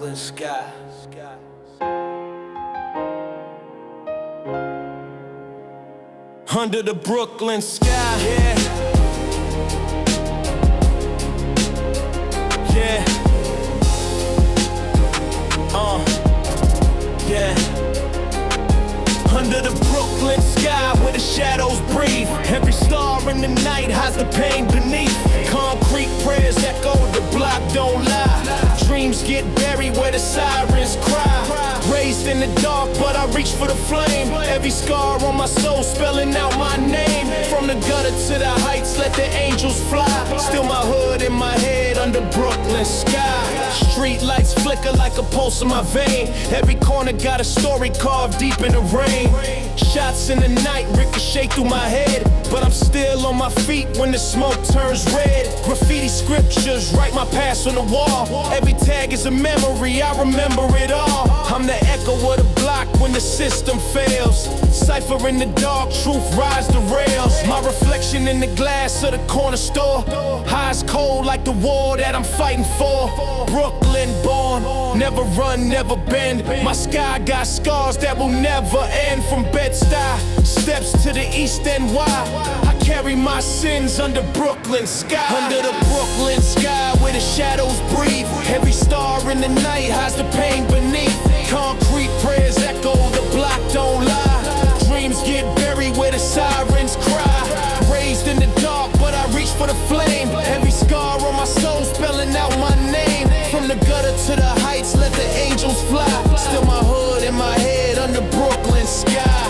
Brooklyn sky. Under the Brooklyn sky, yeah. Yeah. Yeah. Under the Brooklyn sky where the shadows breathe. Every star in the night hides the pain beneath. Concrete prayers echo, the block don't lie. Dreams get buried where the sirens cry. Raised in the dark, but I reach for the flame. Every scar on my soul spelling out my name. From the gutter to the heights, let the angels fly. Still my hood in my head under Brooklyn sky. Street lights flicker like a pulse in my vein. Every corner got a story carved deep in the rain. Shots in the night ricochet through my head, but I'm still on my feet when the smoke turns red. Graffiti scriptures write my past on the wall. Every tag is a memory, I remember it all. I'm the echo of the block when the system fails. Cypher in the dark, truth rides the rails. My reflection in the glass of the corner store. Highs cold like the war that I'm fighting for. Brooklyn born, never run, never bend. My sky got scars that will never end. From Bed-Stuy, steps to the East NY. I carry my sins under Brooklyn sky. Under the Brooklyn sky where the shadows breathe. Every star in the night hides the pain beneath. Concrete prayers echo, the block don't lie. Dreams get buried where the sirens cry. Raised in the dark, but I reach for the flame. Every scar on my soul spelling out my name. From the gutter to the heights, let the angels fly. Still my hood in my head under Brooklyn sky.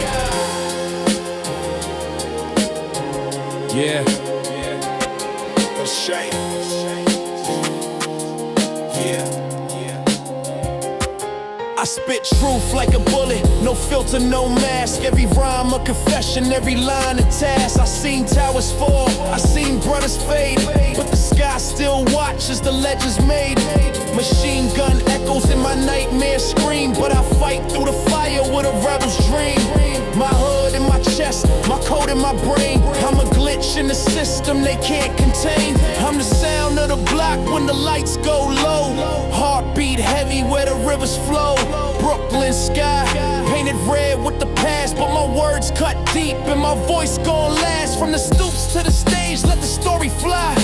Yeah. No shame. Yeah. I spit truth like a bullet, no filter, no mask. Every rhyme a confession, every line a task. I seen towers fall, I seen brothers fade, but the sky still watches the legends made. Machine gun echoes in my nightmare scream, but I fight through the fire with a rebel's dream. My hood in my chest, my code in my brain. I'm a glitch in the system they can't contain. I'm the sound of the block when the lights go low. Heartbeat heavy where the rivers flow. Brooklyn sky, painted red with the past, but my words cut deep and my voice gon' last. From the stoops to the stage, let the story fly.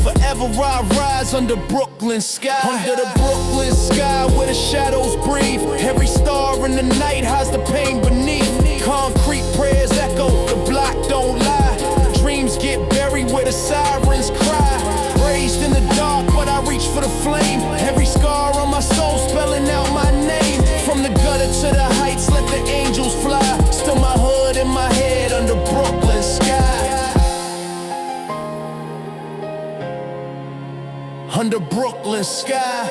Forever I rise under Brooklyn sky. Under the Brooklyn sky where the shadows breathe. Every star in the night hides the pain beneath. Concrete prayers echo, the block don't lie. Dreams get buried where the sirens cry. Raised in the dark, but I reach for the flame. Every scar on my soul spelling out my name. From the gutter to the heights, let the angels fly. Still my hood in my head under Brooklyn sky. Under Brooklyn sky.